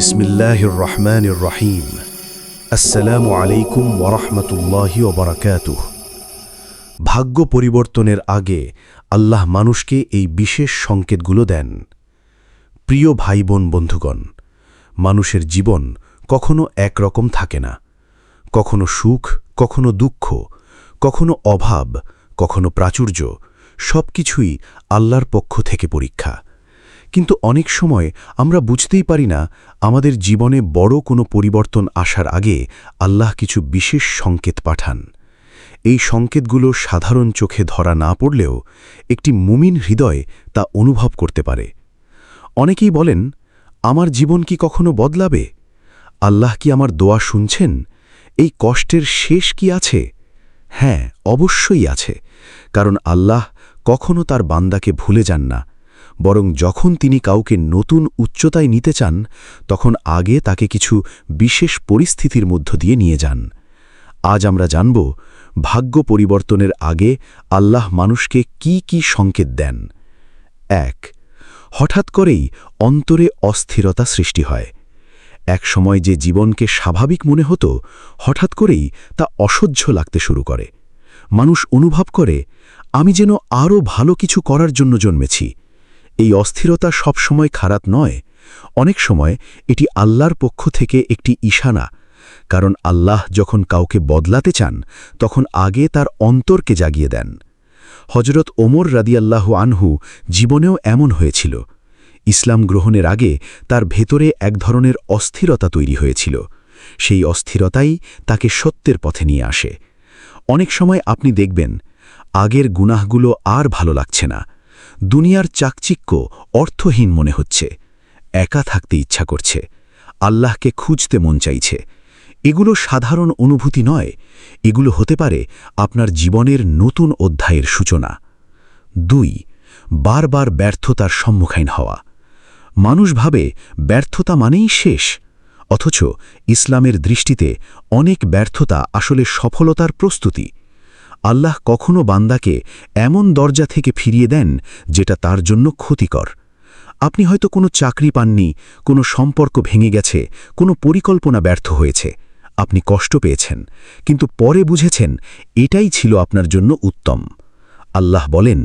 বিসমিল্লাহির রহমানির রহিম। আসসালামু আলাইকুম ওয়া রাহমাতুল্লাহি ওয়া বারাকাতুহু। ভাগ্য পরিবর্তনের আগে আল্লাহ মানুষকে এই বিশেষ সংকেতগুলো দেন। প্রিয় ভাই বোন বন্ধুগণ, মানুষের জীবন কখনো একরকম থাকে না। কখনো সুখ, কখনো দুঃখ, কখনো অভাব, কখনো প্রাচুর্য, সবকিছুই আল্লাহর পক্ষ থেকে পরীক্ষা। কিন্তু অনেক সময় আমরা বুঝতেই পারি না আমাদের জীবনে বড় কোনো পরিবর্তন আসার আগে আল্লাহ কিছু বিশেষ সংকেত পাঠান। এই সংকেতগুলো সাধারণ চোখে ধরা না পড়লেও একটি মুমিন হৃদয় তা অনুভব করতে পারে। অনেকেই বলেন, আমার জীবন কি কখনো বদলাবে? আল্লাহ কি আমার দোয়া শুনছেন? এই কষ্টের শেষ কি আছে? হ্যাঁ, অবশ্যই আছে, কারণ আল্লাহ কখনো তার বান্দাকে ভুলে যান না, বরং যখন তিনি কাউকে নতুন উচ্চতায় নিতে চান তখন আগে তাকে কিছু বিশেষ পরিস্থিতির মধ্য দিয়ে নিয়ে যান। আজ আমরা জানব ভাগ্য পরিবর্তনের আগে আল্লাহ মানুষকে কি কি সংকেত দেন। ১. হঠাৎ করেই অন্তরে অস্থিরতা সৃষ্টি হয়। এক সময় যে জীবনকে স্বাভাবিক মনে হতো, হঠাৎ করেই তা অসহ্য লাগতে শুরু করে। মানুষ অনুভব করে, আমি যেন আরও ভালো কিছু করার জন্য জন্মেছি। এই অস্থিরতা সবসময় খারাপ নয়, অনেক সময় এটি আল্লাহর পক্ষ থেকে একটি ইশারা, কারণ আল্লাহ যখন কাউকে বদলাতে চান তখন আগে তার অন্তরকে জাগিয়ে দেন। হযরত ওমর রাদিয়াল্লাহু আনহু জীবনেও এমন হয়েছিল। ইসলাম গ্রহণের আগে তার ভেতরে এক ধরনের অস্থিরতা তৈরি হয়েছিল। সেই অস্থিরতাই তাকে সত্যের পথে নিয়ে আসে। অনেক সময় আপনি দেখবেন আগের গুনাহগুলো আর ভালো লাগছে না, দুনিয়ার চাকচিক্য অর্থহীন মনে হচ্ছে, একা থাকতে ইচ্ছা করছে, আল্লাহকে খুঁজতে মন চাইছে। এগুলো সাধারণ অনুভূতি নয়, এগুলো হতে পারে আপনার জীবনের নতুন অধ্যায়ের সূচনা। ২. বারবার ব্যর্থতার সম্মুখীন হওয়া। মানুষ ভাবে ব্যর্থতা মানেই শেষ, অথচ ইসলামের দৃষ্টিতে অনেক ব্যর্থতা আসলে সফলতার প্রস্তুতি। আল্লাহ কখনো বান্দাকে এমন দরজা থেকে ফিরিয়ে দেন যেটা তার জন্য ক্ষতিকর। আপনি হয়তো কোনো চাকরি পাননি, কোনো সম্পর্ক ভেঙে গেছে, কোনো পরিকল্পনা ব্যর্থ হয়েছে, আপনি কষ্ট পেয়েছেন, কিন্তু পরে বুঝেছেন এটাই ছিল আপনার জন্য উত্তম। আল্লাহ বলেন,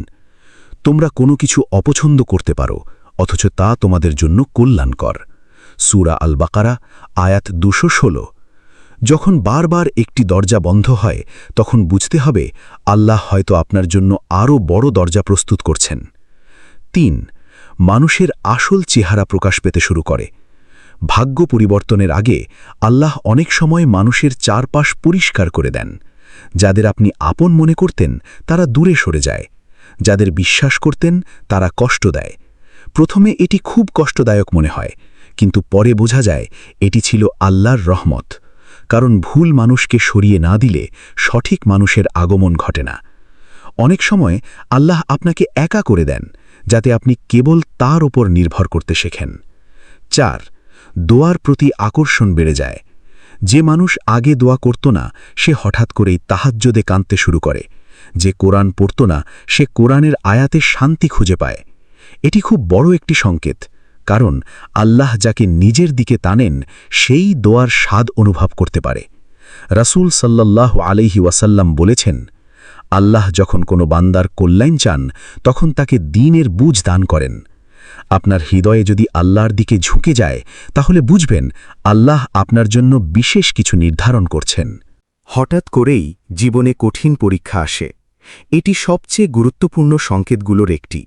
তোমরা কোনো কিছু অপছন্দ করতে পারো, অথচ তা তোমাদের জন্য কল্যাণকর। সূরা আল বাকারা, আয়াত ২১৬। যখন বারবার একটি দরজা বন্ধ হয় তখন বুঝতে হবে আল্লাহ হয়তো আপনার জন্য আরও বড় দরজা প্রস্তুত করছেন। ৩. মানুষের আসল চেহারা প্রকাশ পেতে শুরু করে। ভাগ্য পরিবর্তনের আগে আল্লাহ অনেক সময় মানুষের চারপাশ পরিষ্কার করে দেন। যাদের আপনি আপন মনে করতেন তারা দূরে সরে যায়, যাদের বিশ্বাস করতেন তারা কষ্ট দেয়। প্রথমে এটি খুব কষ্টদায়ক মনে হয়, কিন্তু পরে বোঝা যায় এটি ছিল আল্লাহর রহমত, কারণ ভুল মানুষকে সরিয়ে না দিলে সঠিক মানুষের আগমন ঘটে না। অনেক সময় আল্লাহ আপনাকে একা করে দেন যাতে আপনি কেবল তার ওপর নির্ভর করতে শেখেন। ৪. দোয়ার প্রতি আকর্ষণ বেড়ে যায়। যে মানুষ আগে দোয়া করত না সে হঠাৎ করেই তাহাজ্জুদে কাঁদতে শুরু করে। যে কোরআন পড়ত না সে কোরআনের আয়াতে শান্তি খুঁজে পায়। এটি খুব বড় একটি সংকেত, কারণ আল্লাহ যাকে নিজের দিকে টানেন সেই দোয়ার স্বাদ অনুভব করতে পারে। রাসূল সাল্লাল্লাহু আলাইহি ওয়াসাল্লাম বলেছেন, আল্লাহ যখন কোনো বান্দার কল্যাণ চান তখন তাকে দ্বীনের বুঝ দান করেন। আপনার হৃদয়ে যদি আল্লাহর দিকে ঝুঁকে যায় তাহলে বুঝবেন আল্লাহ আপনার জন্য বিশেষ কিছু নির্ধারণ করছেন। হঠাৎ করেই জীবনে কঠিন পরীক্ষা আসে। এটি সবচেয়ে গুরুত্বপূর্ণ সংকেতগুলোর একটি।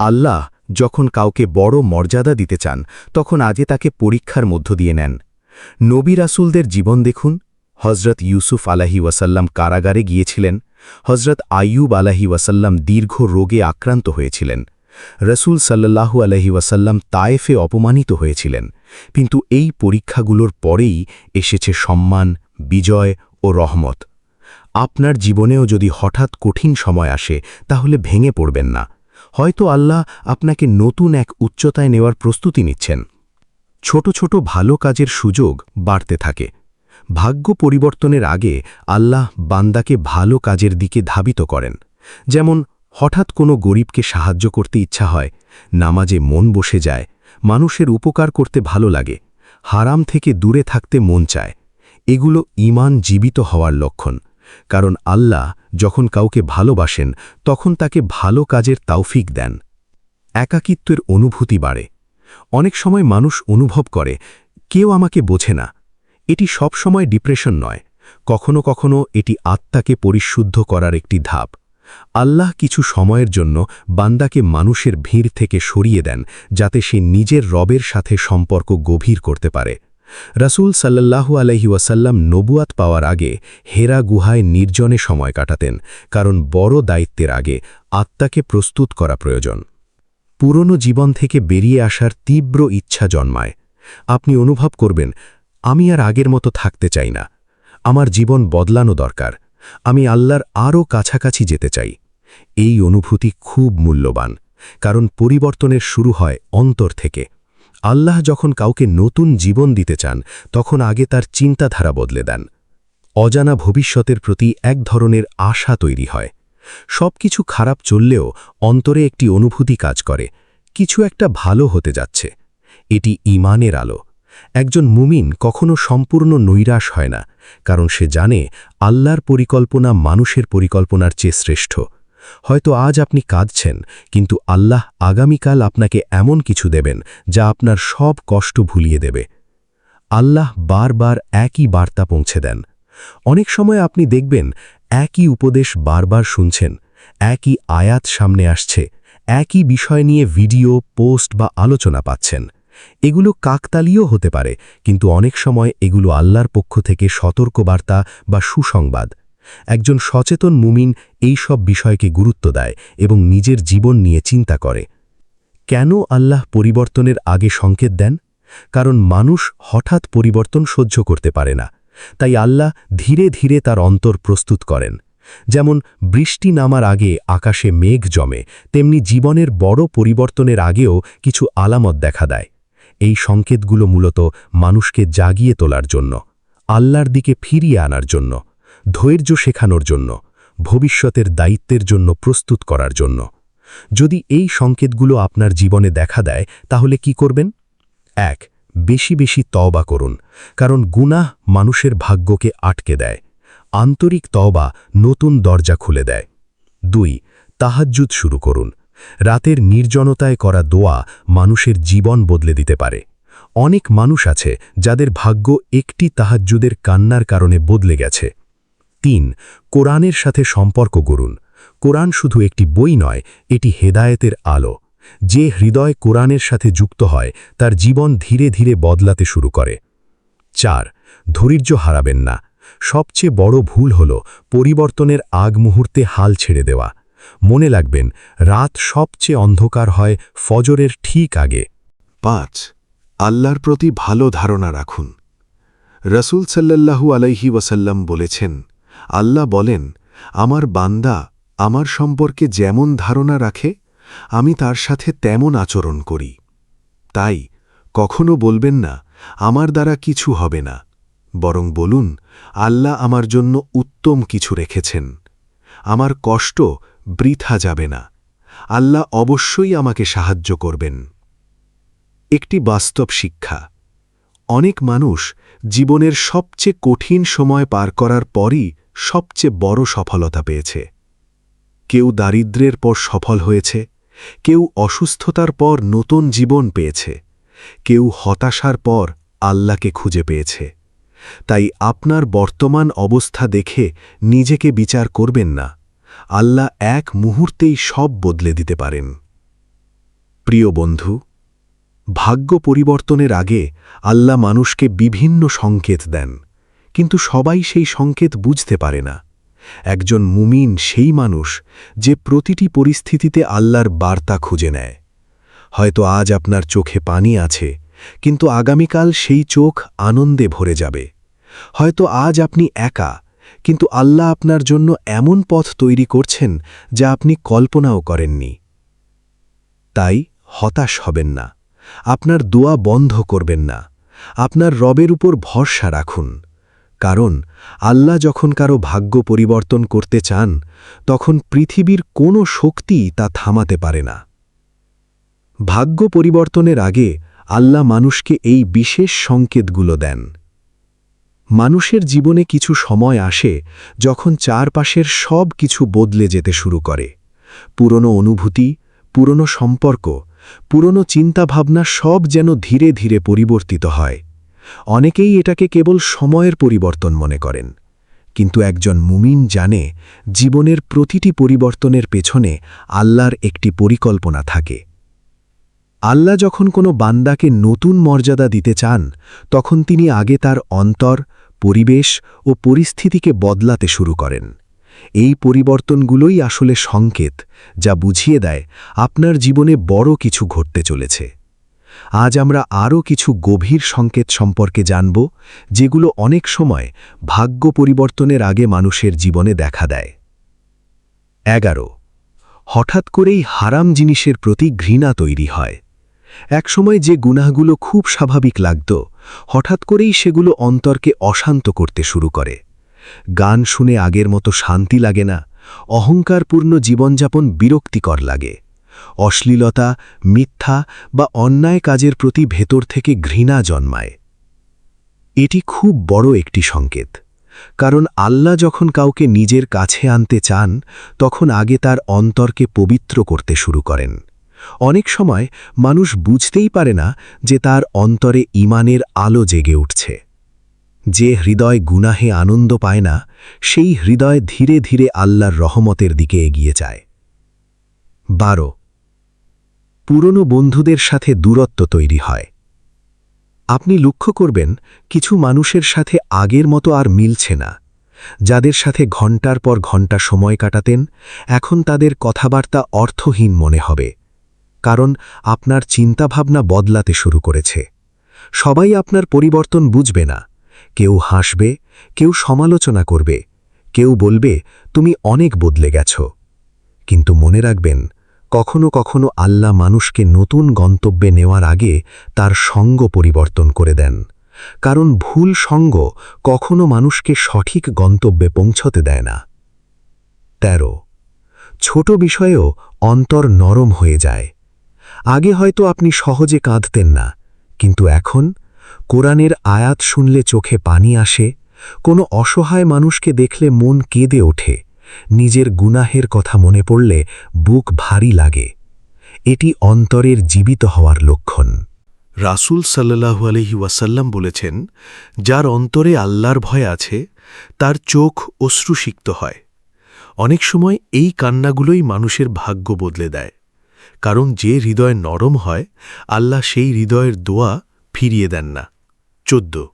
আল্লাহ যখন কাউকে বড় মর্যাদা দিতে চান তখন আগে তাকে পরীক্ষার মধ্য দিয়ে নেন। নবী রাসূলদের জীবন দেখুন। হযরত ইউসুফ আলাইহি ওয়াসাল্লাম কারাগারে গিয়েছিলেন। হযরত আইয়ুব আলাইহি ওয়াসাল্লাম দীর্ঘ রোগে আক্রান্ত হয়েছিলেন। রাসূল সাল্লাল্লাহু আলাইহি ওয়াসাল্লাম তায়েফে অপমানিত হয়েছিলেন। কিন্তু এই পরীক্ষাগুলোর পরেই এসেছে সম্মান, বিজয় ও রহমত। আপনার জীবনেও যদি হঠাৎ কঠিন সময় আসে তাহলে ভেঙে পড়বেন না। হয়তো আল্লাহ আপনাকে নতুন এক উচ্চতায় নেওয়ার প্রস্তুতি নিচ্ছেন। ছোট ছোট ভালো কাজের সুযোগ বাড়তে থাকে। ভাগ্য পরিবর্তনের আগে আল্লাহ বান্দাকে ভালো কাজের দিকে ধাবিত করেন। যেমন হঠাৎ কোনো গরিবকে সাহায্য করতে ইচ্ছা হয়, নামাজে মন বসে যায়, মানুষের উপকার করতে ভালো লাগে, হারাম থেকে দূরে থাকতে মন চায়, এগুলো ঈমান জীবিত হওয়ার লক্ষণ। কারণ আল্লাহ যখন কাউকে ভালোবাসেন তখন তাকে ভালো কাজের তৌফিক দেন। একাকিত্বের অনুভূতি বাড়ে। অনেক সময় মানুষ অনুভব করে কেউ আমাকে বোঝে না। এটি সব সময় ডিপ্রেশন নয়, কখনো কখনো এটি আত্মাকে পরিশুদ্ধ করার একটি ধাপ। আল্লাহ কিছু সময়ের জন্য বান্দাকে মানুষের ভিড় থেকে সরিয়ে দেন, যাতে সে নিজের রবের সাথে সম্পর্ক গভীর করতে পারে। রাসূল সাল্লাল্লাহু আলাইহি ওয়াসাল্লাম নবুয়াত পাওয়ার আগে হেরা গুহায় নির্জনে সময় কাটাতেন, কারণ বড় দায়িত্বের আগে আত্মাকে প্রস্তুত করা প্রয়োজন। পুরনো জীবন থেকে বেরিয়ে আসার তীব্র ইচ্ছা জন্মায়। আপনি অনুভব করবেন, আমি আর আগের মতো থাকতে চাই না, আমার জীবন বদলানো দরকার, আমি আল্লাহর আরও কাছাকাছি যেতে চাই। এই অনুভূতি খুব মূল্যবান, কারণ পরিবর্তনের শুরু হয় অন্তর থেকে। আল্লাহ যখন কাউকে নতুন জীবন দিতে চান তখন আগে তার চিন্তাধারা বদলে দেন। অজানা ভবিষ্যতের প্রতি এক ধরনের আশা তৈরি হয়। সবকিছু খারাপ চললেও অন্তরে একটি অনুভূতি কাজ করে, কিছু একটা ভালো হতে যাচ্ছে। এটি ঈমানের আলো। একজন মুমিন কখনো সম্পূর্ণ নৈরাশ হয় না, কারণ সে জানে আল্লাহর পরিকল্পনা মানুষের পরিকল্পনার চেয়ে শ্রেষ্ঠ। হয়তো আজ আপনি কাঁদছেন, কিন্তু আল্লাহ আগামীকাল আপনাকে এমন কিছু দেবেন যা আপনার সব কষ্ট ভুলিয়ে দেবে। আল্লাহ বারবার একই বার্তা পৌঁছে দেন। অনেক সময় আপনি দেখবেন একই উপদেশ বারবার শুনছেন, একই আয়াত সামনে আসছে, একই বিষয় নিয়ে ভিডিও, পোস্ট বা আলোচনা পাচ্ছেন। এগুলো কাকতালীয় হতে পারে, কিন্তু অনেক সময় এগুলো আল্লাহর পক্ষ থেকে সতর্কবার্তা বা সুসংবাদ। একজন সচেতন মুমিন এই সব বিষয়কে গুরুত্ব দেয় এবং নিজের জীবন নিয়ে চিন্তা করে। কেন আল্লাহ পরিবর্তনের আগে সংকেত দেন? কারণ মানুষ হঠাৎ পরিবর্তন সহ্য করতে পারে না, তাই আল্লাহ ধীরে ধীরে তার অন্তর প্রস্তুত করেন। যেমন বৃষ্টি নামার আগে আকাশে মেঘ জমে, তেমনি জীবনের বড় পরিবর্তনের আগেও কিছু আলামত দেখা দেয়। এই সংকেতগুলো মূলত মানুষকে জাগিয়ে তোলার জন্য, আল্লাহর দিকে ফিরিয়ে আনার জন্য, ধৈর্য শেখানোর জন্য, ভবিষ্যতের দায়িত্বের জন্য প্রস্তুত করার জন্য। যদি এই সংকেতগুলো আপনার জীবনে দেখা দেয় তাহলে কি করবেন? ১. বেশি বেশি তওবা করুন, কারণ গুনাহ মানুষের ভাগ্যকে আটকে দেয়। আন্তরিক তওবা নতুন দরজা খুলে দেয়। ২. তাহাজ্জুদ শুরু করুন। রাতের নির্জনতায় করা দোয়া মানুষের জীবন বদলে দিতে পারে। অনেক মানুষ আছে যাদের ভাগ্য একটি তাহাজ্জুদের কান্নার কারণে বদলে গেছে। ৩. কোরআনের সাথে সম্পর্ক গড়ুন। কোরআন শুধু একটি বই নয়, এটি হেদায়েতের আলো। যে হৃদয় কোরআনের সাথে যুক্ত হয় তার জীবন ধীরে ধীরে বদলাতে শুরু করে। ৪. ধৈর্য হারাবেন না। সবচেয়ে বড় ভুল হল পরিবর্তনের আগ মুহূর্তে হাল ছেড়ে দেওয়া। মনে রাখবেন, রাত সবচেয়ে অন্ধকার হয় ফজরের ঠিক আগে। ৫. আল্লাহর প্রতি ভালো ধারণা রাখুন। রাসূল সাল্লাল্লাহু আলাইহি ওয়াসাল্লাম বলেছেন, আল্লাহ বলেন, আমার বান্দা আমার সম্পর্কে যেমন ধারণা রাখে আমি তার সাথে তেমন আচরণ করি। তাই কখনো বলবেন না আমার দ্বারা কিছু হবে না, বরং বলুন আল্লাহ আমার জন্য উত্তম কিছু রেখেছেন। আমার কষ্ট বৃথা যাবে না, আল্লাহ অবশ্যই আমাকে সাহায্য করবেন। একটি বাস্তব শিক্ষা। অনেক মানুষ জীবনের সবচেয়ে কঠিন সময় পার করার পরই সবচেয়ে বড় সফলতা পেয়েছে। কেউ দারিদ্র্যের পর সফল হয়েছে, কেউ অসুস্থতার পর নতুন জীবন পেয়েছে, কেউ হতাশার পর আল্লাহকে খুঁজে পেয়েছে। তাই আপনার বর্তমান অবস্থা দেখে নিজেকে বিচার করবেন না, আল্লাহ এক মুহূর্তেই সব বদলে দিতে পারেন। প্রিয় বন্ধু, ভাগ্য পরিবর্তনের আগে আল্লাহ মানুষকে বিভিন্ন সংকেত দেন, কিন্তু সবাই সেই সংকেত বুঝতে পারে না। একজন মুমিন সেই মানুষ যে প্রতিটি পরিস্থিতিতে আল্লাহর বার্তা খুঁজে নেয়। হয়তো আজ আপনার চোখে পানি আছে, কিন্তু আগামীকাল সেই চোখ আনন্দে ভরে যাবে। হয়তো আজ আপনি একা, কিন্তু আল্লাহ আপনার জন্য এমন পথ তৈরি করছেন যা আপনি কল্পনাও করেননি। তাই হতাশ হবেন না, আপনার দোয়া বন্ধ করবেন না, আপনার রবের উপর ভরসা রাখুন। কারণ আল্লাহ যখন কারো ভাগ্য পরিবর্তন করতে চান তখন পৃথিবীর কোনো শক্তি তা থামাতে পারে না। ভাগ্য পরিবর্তনের আগে আল্লাহ মানুষকে এই বিশেষ সংকেতগুলো দেন। মানুষের জীবনে কিছু সময় আসে যখন চারপাশের সব কিছু বদলে যেতে শুরু করে। পুরনো অনুভূতি, পুরনো সম্পর্ক, পুরনো চিন্তাভাবনা সব যেন ধীরে ধীরে পরিবর্তিত হয়। অনেকেই এটাকে কেবল সময়ের পরিবর্তন মনে করেন, কিন্তু একজন মুমিন জানে জীবনের প্রতিটি পরিবর্তনের পেছনে আল্লাহর একটি পরিকল্পনা থাকে। আল্লাহ যখন কোনো বান্দাকে নতুন মর্যাদা দিতে চান, তখন তিনি আগে তার অন্তর, পরিবেশ ও পরিস্থিতিকে বদলাতে শুরু করেন। এই পরিবর্তনগুলোই আসলে সংকেত, যা বুঝিয়ে দেয় আপনার জীবনে বড় কিছু ঘটতে চলেছে। আজ আমরা আরও কিছু গভীর সংকেত সম্পর্কে জানব, যেগুলো অনেক সময় ভাগ্য পরিবর্তনের আগে মানুষের জীবনে দেখা দেয়। 11. হঠাৎ করেই হারাম জিনিসের প্রতি ঘৃণা তৈরি হয়। একসময় যে গুনাহগুলো খুব স্বাভাবিক লাগত, হঠাৎ করেই সেগুলো অন্তরকে অশান্ত করতে শুরু করে। গান শুনে আগের মতো শান্তি লাগে না, অহংকারপূর্ণ জীবনযাপন বিরক্তিকর লাগে। অশ্লীলতা, মিথ্যা বা অন্যায় কাজের প্রতি ভেতর থেকে ঘৃণা জন্মায়। এটি খুব বড় একটি সংকেত, কারণ আল্লাহ যখন কাউকে নিজের কাছে আনতে চান, তখন আগে তার অন্তরকে পবিত্র করতে শুরু করেন। অনেক সময় মানুষ বুঝতেই পারে না যে তার অন্তরে ঈমানের আলো জেগে উঠছে। যে হৃদয় গুনাহে আনন্দ পায় না, সেই হৃদয় ধীরে ধীরে আল্লাহর রহমতের দিকে এগিয়ে যায়। 12. পুরনো বন্ধুদের সাথে দূরত্ব তৈরি হয়। আপনি লক্ষ্য করবেন, কিছু মানুষের সাথে আগের মতো আর মিলছে না। যাদের সাথে ঘণ্টার পর ঘণ্টা সময় কাটাতেন, এখন তাদের কথাবার্তা অর্থহীন মনে হবে, কারণ আপনার চিন্তাভাবনা বদলাতে শুরু করেছে। সবাই আপনার পরিবর্তন বুঝবে না। কেউ হাসবে, কেউ সমালোচনা করবে, কেউ বলবে তুমি অনেক বদলে গেছ। কিন্তু মনে রাখবেন, কখনো কখনো আল্লাহ মানুষকে নতুন গন্তব্যে নেওয়ার আগে তার সঙ্গ পরিবর্তন করে দেন, কারণ ভুল সঙ্গ কখনো মানুষকে সঠিক গন্তব্যে পৌঁছতে দেয় না। 13. ছোট বিষয়েও অন্তর নরম হয়ে যায়। আগে হয়তো আপনি সহজে কাঁদতেন না, কিন্তু এখন কোরআনের আয়াত শুনলে চোখে পানি আসে, কোনো অসহায় মানুষকে দেখলে মন কেঁদে ওঠে, নিজের গুনাহের কথা মনে পড়লে বুক ভারী লাগে। এটি অন্তরের জীবিত হওয়ার লক্ষণ। রাসূল সাল্লাল্লাহু আলাইহি ওয়াসাল্লাম বলেছেন, যার অন্তরে আল্লাহর ভয় আছে, তার চোখ অশ্রুসিক্ত হয়। অনেক সময় এই কান্নাগুলোই মানুষের ভাগ্য বদলে দেয়, কারণ যে হৃদয় নরম হয়, আল্লাহ সেই হৃদয়ের দোয়া ফিরিয়ে দেন না। 14.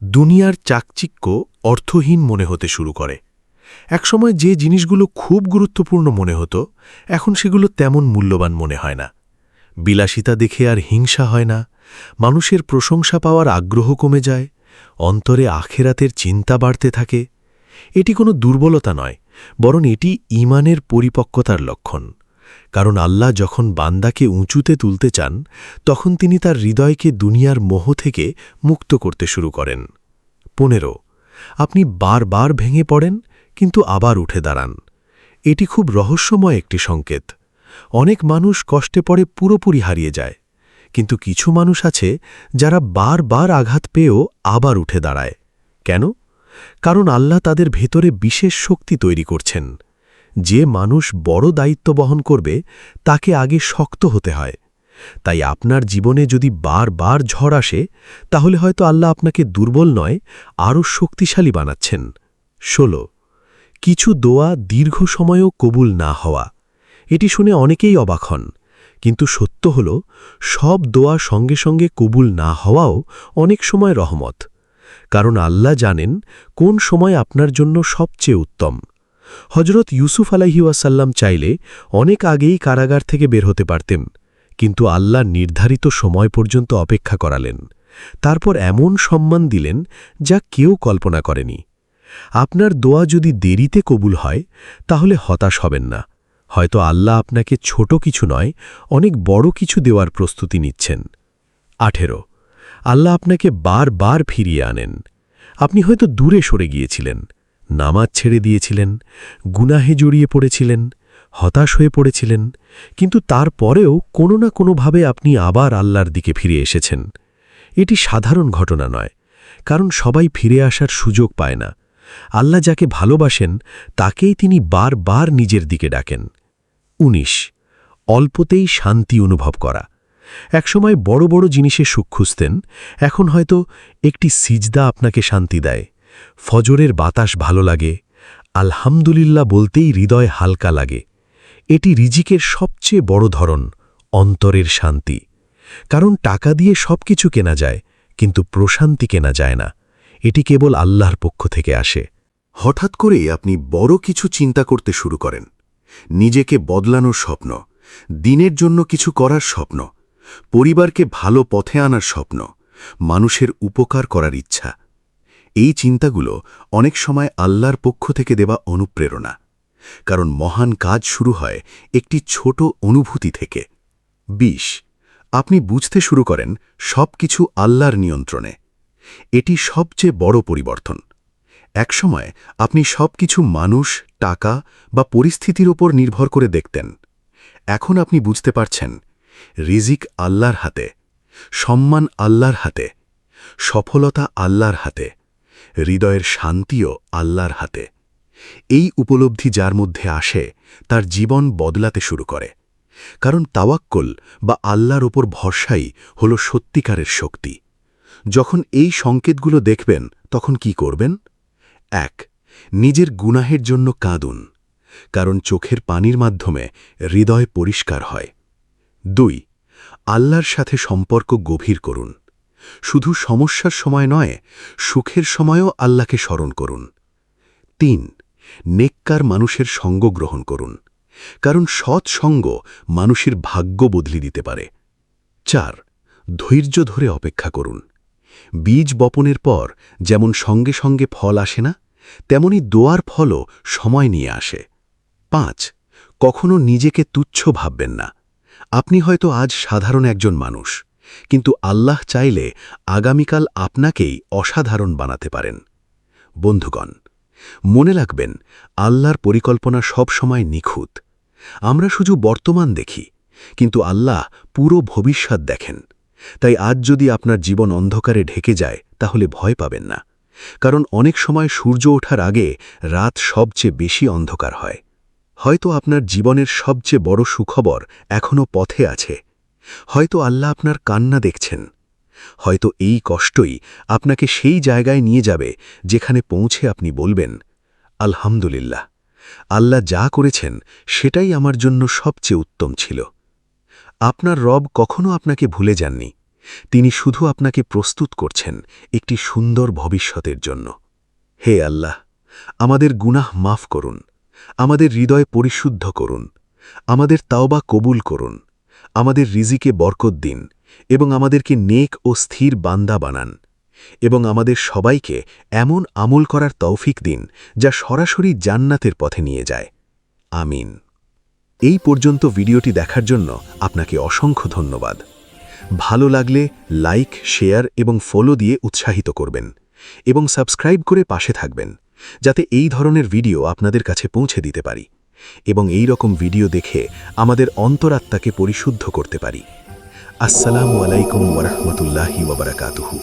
দুনিয়ার চাকচিক্য অর্থহীন মনে হতে শুরু করে। একসময় যে জিনিসগুলো খুব গুরুত্বপূর্ণ মনে হতো, এখন সেগুলো তেমন মূল্যবান মনে হয় না। বিলাসিতা দেখে আর হিংসা হয় না, মানুষের প্রশংসা পাওয়ার আগ্রহ কমে যায়, অন্তরে আখেরাতের চিন্তা বাড়তে থাকে। এটি কোনো দুর্বলতা নয়, বরং এটি ঈমানের পরিপক্কতার লক্ষণ। কারণ আল্লাহ যখন বান্দাকে উঁচুতে তুলতে চান, তখন তিনি তার হৃদয়কে দুনিয়ার মোহ থেকে মুক্ত করতে শুরু করেন। 15. আপনি বারবার ভেঙে পড়েন, কিন্তু আবার উঠে দাঁড়ান। এটি খুব রহস্যময় একটি সংকেত। অনেক মানুষ কষ্টে পড়ে পুরোপুরি হারিয়ে যায়, কিন্তু কিছু মানুষ আছে যারা বারবার আঘাত পেয়েও আবার উঠে দাঁড়ায়। কেন? কারণ আল্লাহ তাদের ভেতরে বিশেষ শক্তি তৈরি করছেন। যে মানুষ বড় দায়িত্ব বহন করবে, তাকে আগে শক্ত হতে হয়। তাই আপনার জীবনে যদি বারবার ঝড় আসে, তাহলে হয়তো আল্লাহ আপনাকে দুর্বল নয়, আরও শক্তিশালী বানাচ্ছেন। 16. কিছু দোয়া দীর্ঘ সময়ও কবুল না হওয়া। এটি শুনে অনেকেই অবাক হন, কিন্তু সত্য হল, সব দোয়া সঙ্গে সঙ্গে কবুল না হওয়াও অনেক সময় রহমত। কারণ আল্লাহ জানেন কোন সময় আপনার জন্য সবচেয়ে উত্তম। হজরত ইউসুফ আলাইহি ওয়াসাল্লাম চাইলে অনেক আগেই কারাগার থেকে বের হতে পারতেন, কিন্তু আল্লাহ নির্ধারিত সময় পর্যন্ত অপেক্ষা করালেন। তারপর এমন সম্মান দিলেন যা কেউ কল্পনা করেনি। আপনার দোয়া যদি দেরিতে কবুল হয়, তাহলে হতাশ হবেন না। হয়তো আল্লাহ আপনাকে ছোট কিছু নয়, অনেক বড় কিছু দেওয়ার প্রস্তুতি নিচ্ছেন। 18. আল্লাহ আপনাকে বারবার ফিরিয়ে আনেন। আপনি হয়তো দূরে সরে গিয়েছিলেন, নামাজ ছেড়ে দিয়েছিলেন, গুনাহে জড়িয়ে পড়েছিলেন, হতাশ হয়ে পড়েছিলেন, কিন্তু তারপরেও কোনো না কোনোভাবে আপনি আবার আল্লাহর দিকে ফিরে এসেছেন। এটি সাধারণ ঘটনা নয়, কারণ সবাই ফিরে আসার সুযোগ পায় না। আল্লাহ যাকে ভালোবাসেন তাকেই তিনি বারবার নিজের দিকে ডাকেন। ১৯ অল্পতেই শান্তি অনুভব করা। একসময় বড় বড় জিনিসে সুখ খুঁজতেন, এখন হয়তো একটি সিজদা আপনাকে শান্তি দেয়। ফজরের বাতাস ভালো লাগে, আলহামদুলিল্লাহ বলতেই হৃদয় হালকা লাগে। এটি রিজিকের সবচেয়ে বড় ধরন, অন্তরের শান্তি। কারণ টাকা দিয়ে সবকিছু কেনা যায়, কিন্তু প্রশান্তি কেনা যায় না। এটি কেবল আল্লাহর পক্ষ থেকে আসে। হঠাৎ করেই আপনি বড় কিছু চিন্তা করতে শুরু করেন। নিজেকে বদলানোর স্বপ্ন, দিনের জন্য কিছু করার স্বপ্ন, পরিবারকে ভালো পথে আনার স্বপ্ন, মানুষের উপকার করার ইচ্ছা। এই চিন্তাগুলো অনেক সময় আল্লাহর পক্ষ থেকে দেওয়া অনুপ্রেরণা। কারণ মহান কাজ শুরু হয় একটি ছোট অনুভূতি থেকে। ২০ আপনি বুঝতে শুরু করেন সবকিছু আল্লাহর নিয়ন্ত্রণে। এটি সবচেয়ে বড় পরিবর্তন। একসময় আপনি সবকিছু মানুষ, টাকা বা পরিস্থিতির ওপর নির্ভর করে দেখতেন। এখন আপনি বুঝতে পারছেন রিজিক আল্লাহর হাতে, সম্মান আল্লাহর হাতে, সফলতা আল্লাহর হাতে, হৃদয়ের শান্তিও আল্লাহর হাতে। এই উপলব্ধি যার মধ্যে আসে তার জীবন বদলাতে শুরু করে। কারণ তাওয়াক্কুল বা আল্লাহর ওপর ভরসাই হল সত্যিকারের শক্তি। যখন এই সংকেতগুলো দেখবেন তখন কি করবেন? ১ নিজের গুনাহের জন্য কাঁদুন, কারণ চোখের পানির মাধ্যমে হৃদয় পরিষ্কার হয়। ২ আল্লাহর সাথে সম্পর্ক গভীর করুন। শুধু সমস্যার সময় নয়, সুখের সময়ও আল্লাহকে স্মরণ করুন। ৩ নেককার মানুষের সঙ্গ গ্রহণ করুন, কারণ সৎ সঙ্গ মানুষের ভাগ্য বদলে দিতে পারে। ৪ ধৈর্য ধরে অপেক্ষা করুন। বীজ বপনের পর যেমন সঙ্গে সঙ্গে ফল আসে না, তেমনি দোয়ার ফলও সময় নিয়ে আসে। ৫ কখনো নিজেকে তুচ্ছ ভাববেন না। আপনি হয়তো আজ সাধারণ একজন মানুষ, কিন্তু আল্লাহ চাইলে আগামীকাল আপনাকেই অসাধারণ বানাতে পারেন। বন্ধুগণ, মনে রাখবেন, আল্লাহর পরিকল্পনা সব সময় নিখুঁত। আমরা শুধু বর্তমান দেখি, কিন্তু আল্লাহ পুরো ভবিষ্যৎ দেখেন। তাই আজ যদি আপনার জীবন অন্ধকারে ঢেকে যায় তাহলে ভয় পাবেন না, কারণ অনেক সময় সূর্য ওঠার আগে রাত সবচেয়ে বেশি অন্ধকার হয়। হয়তো আপনার জীবনের সবচেয়ে বড় সুখবর এখনও পথে আছে। হয়তো আল্লাহ আপনার কান্না দেখছেন। হয়তো এই কষ্টই আপনাকে সেই জায়গায় নিয়ে যাবে যেখানে পৌঁছে আপনি বলবেন, আলহামদুলিল্লাহ, আল্লাহ যা করেছেন সেটাই আমার জন্য সবচেয়ে উত্তম ছিল। আপনার রব কখনো আপনাকে ভুলে যাননি। তিনি শুধু আপনাকে প্রস্তুত করছেন একটি সুন্দর ভবিষ্যতের জন্য। হে আল্লাহ, আমাদের গুনাহ মাফ করুন, আমাদের হৃদয় পরিশুদ্ধ করুন, আমাদের তাওবা কবুল করুন, আমাদের রিজিকে বরকত দিন এবং আমাদেরকে নেক ও স্থির বান্দা বানান, এবং আমাদের সবাইকে এমন আমল করার তৌফিক দিন যা সরাসরি জান্নাতের পথে নিয়ে যায়। আমিন। এই পর্যন্ত ভিডিওটি দেখার জন্য আপনাকে অসংখ্য ধন্যবাদ। ভালো লাগলে লাইক, শেয়ার এবং ফলো দিয়ে উৎসাহিত করবেন এবং সাবস্ক্রাইব করে পাশে থাকবেন, যাতে এই ধরনের ভিডিও আপনাদের কাছে পৌঁছে দিতে পারি এবং এই রকম ভিডিও দেখে আমাদের অন্তরাত্মাকে পরিশুদ্ধ করতে পারি। আসসালামু আলাইকুম ওয়া রাহমাতুল্লাহি ওয়া বারাকাতুহু।